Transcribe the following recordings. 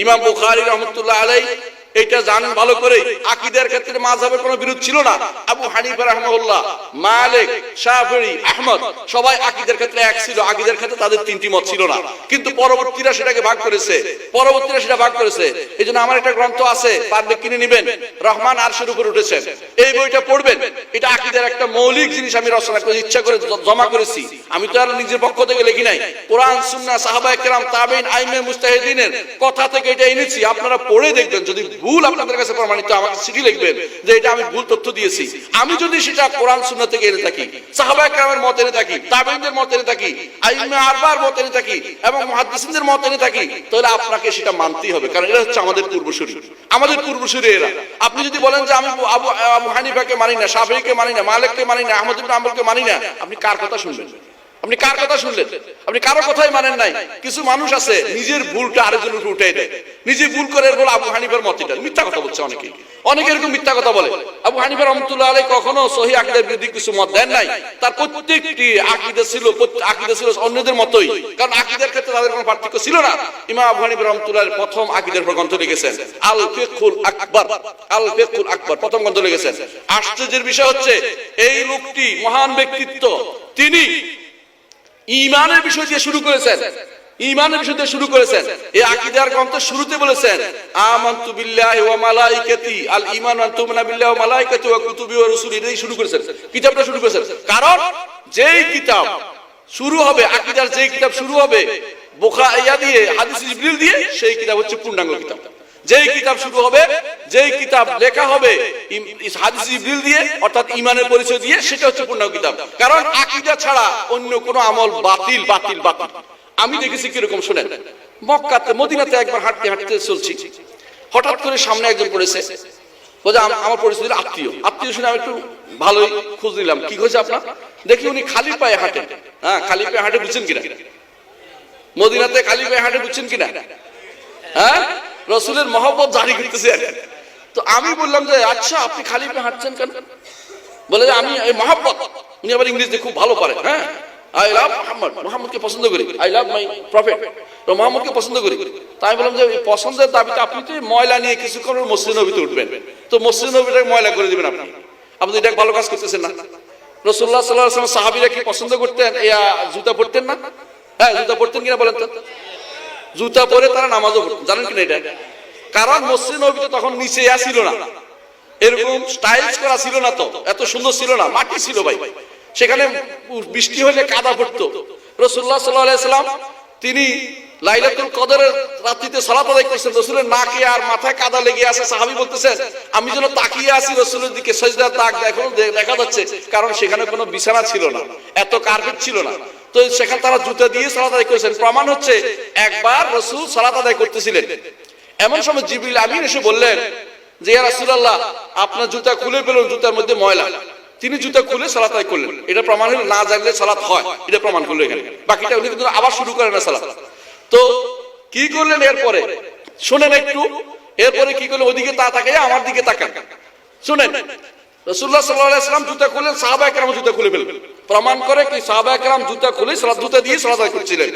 ইমাম বুখারী রাহমাতুল্লাহ আলাইহি এটা জানেন ভালো করে, আকীদার ক্ষেত্রে মাযহাবের কোনো বিরোধ ছিল না। আবু হানিফা রাহিমাহুল্লাহ, মালিক, শাফিঈ, আহমদ সবাই আকীদার ক্ষেত্রে এক ছিল। আকীদার ক্ষেত্রে তাদের তিনটি মত ছিল না, কিন্তু পরবর্তীরা সেটাকে ভাগ করেছে। এইজন্য আমার একটা গ্রন্থ আছে, পারলে কিনে নেবেন, রহমান আরশের উপর উঠেছেন। এই বইটা পড়বেন। এটা আকীদার একটা মৌলিক জিনিস আমি রচনা করে ইচ্ছা করে জমা করেছি। আমি তো আর নিজের পক্ষ থেকে লিখি নাই, কোরআন, সুন্নাহ, সাহাবায়ে কেরাম, তাবেঈন, আইম্মে মুজতাহিদিনের কথা থেকে এটা এনেছি। আপনারা পড়ে দেখবেন, যদি ভুল আপনাদের কাছে প্রমাণিত আমাকে চিঠি লিখবেন যে এটা আমি ভুল তথ্য দিয়েছি। আমি যদি সেটা কোরআন সুন্নাহ থেকে এনে থাকি, সাহাবায়ে কেরামের মত এনে থাকি, তাবেঈনদের মত এনে থাকি, আইম্মে আরবার মত এনে থাকি এবং মুহাদ্দিসিনদের মত এনে থাকি, তাহলে আপনাকে সেটা মানতেই হবে, কারণ এটা হচ্ছে আমাদের পূর্বসূরি। আমাদের পূর্বসূরি এরা। আপনি যদি বলেন যে আমি আবু হানিফাকে মানি না, শাফিঈকে মানি না, মালিককে মানি না, আহমদ ইবনে হাম্বলকে মানি না, আপনি কার কথা শুনলেন? আপনি কার কথা শুনলেন? আপনি কারো কথাই মানেন নাই। কিছু মানুষ আছে নিজের ভুলটা আরেকজনের উপর উঠাই দেয়, নিজে ভুল করে বলে আবু হানিফার মত এটা। মিথ্যা কথা বলছে অনেকে এরকম মিথ্যা কথা বলে। আবু হানিফা রাহমাতুল্লাহ আলাইহি কখনো সহিহ আকীদার বিরুদ্ধে কিছু মত দেন নাই। তার প্রত্যেকটি আকীদা ছিল অন্যদের মতই, কারণ আকীদার ক্ষেত্রে তাদের কোনো পার্থক্য ছিল না। ইমাম আবু হানিফা রাহমাতুল্লাহ আলাইহি প্রথম আকীদার উপর গ্রন্থ লিখেছেন, আল ফিকহুল আকবার প্রথম গ্রন্থ লিখেছেন। আশ্চর্যের বিষয় হচ্ছে এই লোকটি মহান ব্যক্তিত্ব, তিনি ঈমানের বিষয় দিয়ে শুরু করেছেন। এই আকীদার গ্রন্থ শুরুতে বলেছেন আমানতু বিল্লাহি ওয়া মালাইকাতি, আল ঈমান আন তু'মিনা বিল্লাহি ওয়া মালাইকাতি ওয়া কুতুবি ওয়া রুসুলি, এই শুরু করেছেন, কিতাবটা শুরু করেছেন। কারণ যেই কিতাব শুরু হবে, আকীদার যেই কিতাব শুরু হবে বুখারী দিয়ে, হাদিস জিবরিল দিয়ে, সেই কিতাব হচ্ছে পূর্ণাঙ্গ কিতাব। যেই কিতাব শুরু হবে, যেই কিতাব লেখা হবে হাদিস জিবরিল দিয়ে, অর্থাৎ ঈমানের পরিচয় দিয়ে, সেটা হচ্ছে পূর্ণাঙ্গ কিতাব। কারণ আকীদা ছাড়া অন্য কোনো আমল বাতিল। আমি দেখেছি কিরকম শুনেন, মক্কাতে, মদিনাতে একবার হাঁটতে হাঁটতে চলছি, হঠাৎ করে সামনে একজন পড়েছে, বলে আমার পরিচিত আত্মীয় শুনে আমি একটু ভালোই খোঁজ নিলাম, কি হয়েছে আপনার? দেখি উনি খালি পায়ে হাঁটেন। হ্যাঁ, খালি পায়ে হাঁটে, বুঝছেন কিনা? মদিনাতে খালি পায়ে হাঁটে, বুঝছেন কিনা? হ্যাঁ, রাসূলের মহব্বত জারি করতেছে। তো আমি বললাম যে আচ্ছা, আপনি খালি পায়ে হাঁটছেন কেন? বলে যে আমি এই মহব্বত। উনি আবার ইংরেজিতে খুব ভালো পারেন। হ্যাঁ, আই লাভ মুহাম্মদ, মুহাম্মদকে পছন্দ করি, আই লাভ মাই প্রফেট, তো মুহাম্মদকে পছন্দ করি। তাই বললাম যে এই পছন্দের দাবিতে আপনি তো ময়লা নিয়ে কিছু করেন, মসজিদ নববীতে উঠবেন, তো মসজিদ নববীটাকে ময়লা করে দিবেন আপনি এটা ভালো কাজ করতেছেন না। রাসূলুল্লাহ সাল্লাল্লাহু আলাইহি ওয়াসাল্লাম সাহাবীরা কি পছন্দ করতেন জুতা পরতেন না? হ্যাঁ, জুতা পরতেন কিনা বলেন তো? জুতা পরে তারা নামাজও পড়তেন, জানেন কিনা এটা? কারণ মসজিদ নববীতে তখন নিচে ছিল না, এরকম স্টাইলস করা ছিল না, তো এত সুন্দর ছিল না, মাটি ছিল ভাই। সেখানে বৃষ্টি হলে কাদা পড়তো। রাসূলুল্লাহ সাল্লাল্লাহু আলাইহি ওয়াসাল্লাম তিনি লাইলাতুল কদরের রাত্রিতে সালাত আদায় করছেন, রাসূলের নাকে আর মাথায় কাদা লেগে আছে। সাহাবী বলতেছেন আমি যেন তাকিয়ে আছি রাসূলের দিকে, সিজদার দাগ এখনো দেখা যাচ্ছে, কারণ সেখানে কোনো বিছানা ছিল না, এত কার্পেট ছিল না। তো সেখানে তারা জুতা দিয়ে সালাত আদায় করেছেন। প্রমাণ হচ্ছে একবার রাসূল সালাত আদায় করতেছিলেন, এমন সময় জিবরিল আমিন এসে বললেন যে ইয়া রাসূলুল্লাহ, আপনার জুতা খুলে ফেলুন, জুতার মধ্যে ময়লা। তিনি জুতা খুলে সালাত আদায় করলেন। এটা প্রমাণ হলো না জানলে সালাত হয়, এটা প্রমাণ করলো এখানে। বাকিটা উনি কিন্তু আবার শুরু করেন না সালাত। তো কি করলেন এরপরে শুনেন একটু, এরপরে কি করলেন? ওদিকে তাকায় আমার দিকে তাকান, শুনেন। রাসূলুল্লাহ সাল্লাল্লাহু আলাইহি ওয়াসাল্লাম জুতা খুলে, সাহাবায়ে কেরাম জুতা খুলে ফেললেন। প্রমাণ করে কি সাহাবায়ে কেরাম জুতা খুলে জুতা দিয়ে সালাত আদায় করছিলেন।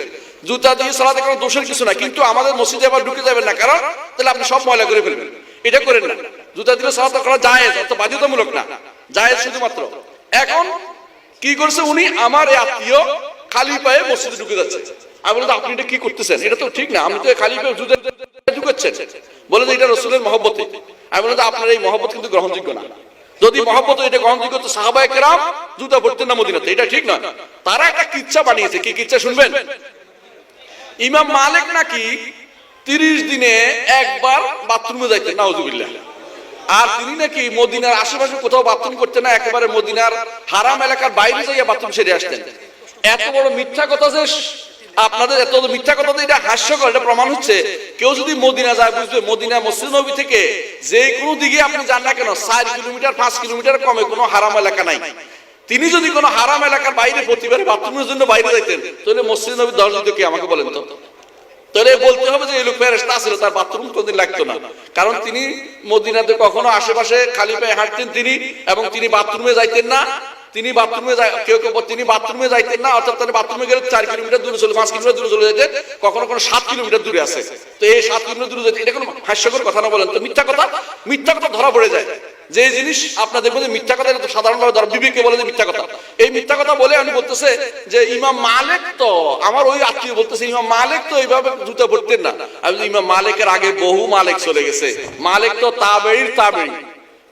জুতা দিয়ে সালাত আদায় করার দোষের কিছু না, কিন্তু আমাদের মসজিদে আবার ঢুকে যাবেন না, কারণ তাহলে আপনি সব ময়লা করে ফেলবেন। এটা করেন না। জুতা দিলে সালাত করা জায়েজ, অত বাধ্যতামূলক না, জায়েজ শুধুমাত্র। এখন কি করছে উনি, আমার এই আত্মীয় খালি পায়ে মসজিদে ঢুকে যাচ্ছে। আমি বললাম আপনি এটা কি করতেছেন? এটা তো ঠিক না, আমি তো খালি পায়ে জুতা ঢুকাচ্ছেন। বলে যে এটা রাসূলের মহব্বতে। আমি বললাম আপনার এই মহব্বত কিন্তু গ্রহণযোগ্য না। যদি মহব্বত এটা গ্রহণযোগ্য তো সাহাবায়ে কেরাম জুতা পরতেন না মদিনাতে, এটা ঠিক নয়। তারা একটা কিচ্ছা বানিয়েছে। কি কিচ্ছা শুনবেন? ইমাম মালিক নাকি 30 দিনে একবার বাথরুমে যাইতেন, নাউজুবিল্লাহ। আর তিনি নাকি মদিনার আশেপাশে কোথাও বাথরুম করতেন না, একেবারে মদিনার হারাম এলাকার বাইরে যাইয়া বাথরুম সেরে আসতেন। এত বড় মিথ্যা কথা যে আপনাদের, এত মিথ্যা কথা এটা হাস্যকর। এটা প্রমাণ হচ্ছে কেউ যদি মদিনা যায়, বুঝবে মদিনা মসজিদ নবী থেকে যে কোনো দিকে আপনি যান না কেন, 4 কিলোমিটার 5 কিলোমিটার কমে কোনো হারাম এলাকা নাই। তিনি যদি কোনো হারাম এলাকার বাইরে প্রতিবারে বাথরুমের জন্য বাইরে যাইতেন, তাহলে মসজিদ নবীর দরজা দিত কি আমাকে বলেন তো? তাহলে বলতে হবে যে এই লোক ফেরেশতা ছিল, তার বাথরুম কোনদিন লাগতো না, কারণ তিনি মদিনাতে কখনো আশেপাশে খালি পায়ে হাঁটতেন তিনি, এবং তিনি বাথরুমে যাইতেন না। তিনি বাথরুমে কেউ কেউ তিনি বাথরুমে যাইতেন না, অর্থাৎ তিনি বাথরুমে গেলে 4 কিলোমিটার দূরে চলে, 5 কিলোমিটার দূরে চলে যেতেন, কখনো কোনো 7 কিলোমিটার দূরে আছে। তো এই 7 কিলোমিটার দূরে যেতে এটা কোনো হাস্যকর কথা না, বলেন তো মিথ্যা কথা ধরা পড়ে যায়। যে জিনিস আপনার দেখবেন যে মিথ্যা কথা, এটা তো সাধারণভাবে ধরা, বিবেকে বলে যে মিথ্যা কথা। এই মিথ্যা কথা বলে আমি বলতেছে যে ইমাম মালিক তো, আমার ওই আত্মীয় বলতেছে ইমাম মালিক তো এইভাবে জুতা পড়তেন না। আমি ইমাম মালিকের আগে বহু মালিক চলে গেছে। মালিক তো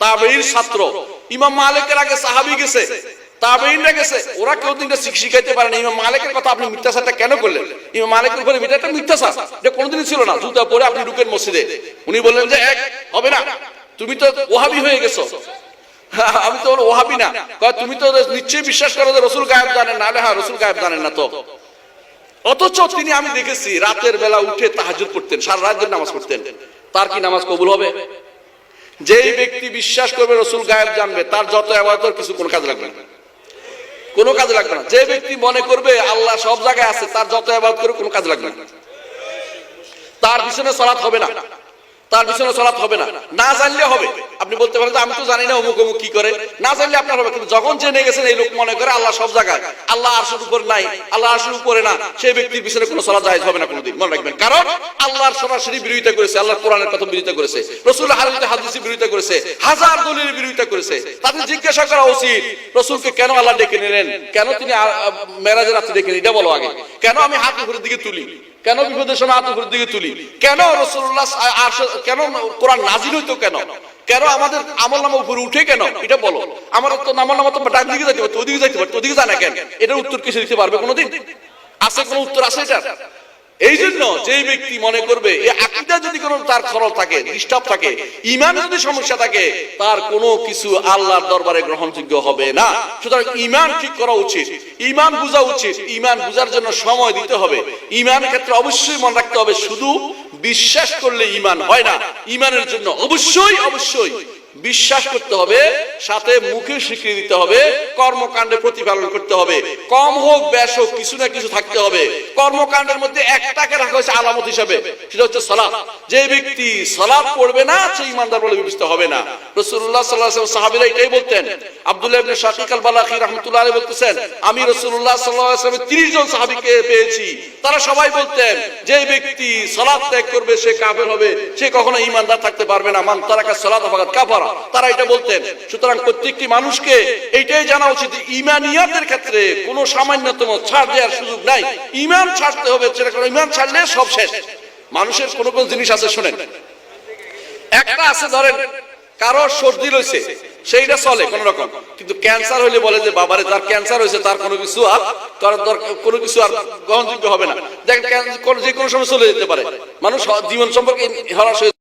তাবেঈর ছাত্র। ইমাম মালিকের আগে সাহাবী গেছে, তাবেঈনরা গেছে, ওরা কেউ দিনটা শিখাইতে পারে না। ইমাম মালিকের কথা আপনি মিথ্যাচারটা কেন করলেন? ইমাম মালিকের উপরে এটা একটা মিথ্যাচার, এটা কোনোদিনই ছিল না। জুতা পরে আপনি ঢুকেন মসজিদে, উনি বললেন যে এক হবে না, তুমি তো ওহাবি হয়ে গেছো। আমি তো ওহাবি না, তুমি তো নিশ্চয়ই বিশ্বাস করো যে রাসূল গায়েব জানেন না। হ্যাঁ, রাসূল গায়েব জানেন না তো। অথচ তিনি, আমি দেখেছি রাতের বেলা উঠে তাহাজ্জুদ পড়তেন, সারা রাত ধরে নামাজ পড়তেন। তার কি নামাজ কবুল হবে? যেই ব্যক্তি বিশ্বাস করবে রাসূল গায়েব জানবে, তার যত ইবাদত কিছু কোনো কাজ লাগবে না, কোনো কাজ লাগবে না। যে ব্যক্তি মনে করবে আল্লাহ সব জায়গায় আছে, তার যত ইবাদত করে কোনো কাজ লাগবে না, তার পিছনে সালাত হবে না, তার পিছনে সালাত হবে না। না জানলে হবে, আপনি বলতে পারেন যে আমি তো জানি না অমুক অমুক কি করে, না জানলে আপনার হবে। কিন্তু যখন জেনে গেছেন এই লোক মনে করে আল্লাহ সব জায়গায়, আল্লাহ আরশের উপর নাই, আল্লাহ আরশের উপরে না, সেই ব্যক্তির পিছনে কোনো সালাত জায়েজ হবে না কোনোদিন, মনে রাখবেন। কারণ আল্লাহর সরাসরি বিরোধিতা করেছে, আল্লাহর কোরআনের কথা বিরোধিতা করেছে, রাসূলের হাদিসের বিরোধিতা করেছে, হাজার দলিলের বিরোধিতা করেছে। তাদের জিজ্ঞাসা করা উচিত রাসূলকে কেন আল্লাহ ডেকে নিলেন, কেন তিনি মেরাজের রাতে ডেকে নিলেন, এটা বলো আগে। কেন আমি হাত উপরের দিকে তুলি, কেন বিপদের সময় হাত উপরের দিকে তুলি, কেন রাসূলুল্লাহ কেন কোরআন নাজিল হইতো, কেন আমাদের আমলনামা উপরে উঠে, কেন এটা বলো। আমার তো আমলনামা তো ডান দিকে যাইতে পারতো, ওদিকে যাইতে পারতো, ওদিকে জানা কেন? এটার উত্তর কিছু দিতে পারবে কোনোদিন? আছে কোনো উত্তর আছে এটা? এই জন্য যে ব্যক্তি মনে করবে এই আকীদা যদি কোনো তার খরল থাকে, ডিস্টার্ব থাকে, ঈমানে যদি সমস্যা থাকে, তার কোনো কিছু আল্লাহর দরবারে গ্রহণযোগ্য হবে না। সুতরাং ঈমান ঠিক করা উচিত, ঈমান বোঝা উচিত, ঈমান বোঝার জন্য সময় দিতে হবে। ঈমানের ক্ষেত্রে অবশ্যই মনে রাখতে হবে, শুধু বিশ্বাস করলে ঈমান হয় না। ঈমানের জন্য অবশ্যই বিশ্বাস করতে হবে, সাথে মুখে স্বীকৃতি দিতে হবে, কর্মকাণ্ডে প্রতিপালন করতে হবে। কম হোক বেশ হোক কিছু না কিছু থাকতে হবে। কর্মকাণ্ডের মধ্যে একটাকে রাখা হয়েছে আলামত হিসাবে, সেটা হচ্ছে সালাত। যে ব্যক্তি সালাত পড়বে না সে ঈমানদার বলে বিবেচিত হবে না। রাসূলুল্লাহ সাল্লাল্লাহু আলাইহি ওয়াসাল্লাম সাহাবীরা এটাই বলতেন। আব্দুল্লাহ ইবনে শাকিক আল-বালাখি রাহমাতুল্লাহ আলাইহি বলতেছেন, আমি রাসূলুল্লাহ সাল্লাল্লাহু আলাইহি ওয়াসাল্লামের 30 জন সাহাবীকে পেয়েছি, তারা সবাই বলতেন যে ব্যক্তি সালাত ত্যাগ করবে সে কাফের হবে, সে কখনো ঈমানদার থাকতে পারবে না। মান তারাকা সালাত ফাকাদ কাফার, তারা এটা বলতেন। সুতরাং প্রত্যেকটি মানুষকে এইটাই জানা উচিত, ঈমানিয়াতের ক্ষেত্রে কোনো সামান্যতম ছাড় দেওয়ার সুযোগ নাই। ঈমান ছাড়তে হবে, ঈমান ছাড়লে সব শেষ। মানুষের কোন কোন জিনিস আছে শুনেন, একটা আছে ধরেন কারো সর্দি রয়েছে, সেইটা চলে কোন রকম, কিন্তু ক্যান্সার হলে বলে যে বাবারে যার ক্যান্সার হয়েছে তার কোনো কিছু আর গ্রহণযোগ্য হবে না। দেখেন যে কোনো সময় চলে যেতে পারে, মানুষ জীবন সম্পর্কে হতাশ হয়ে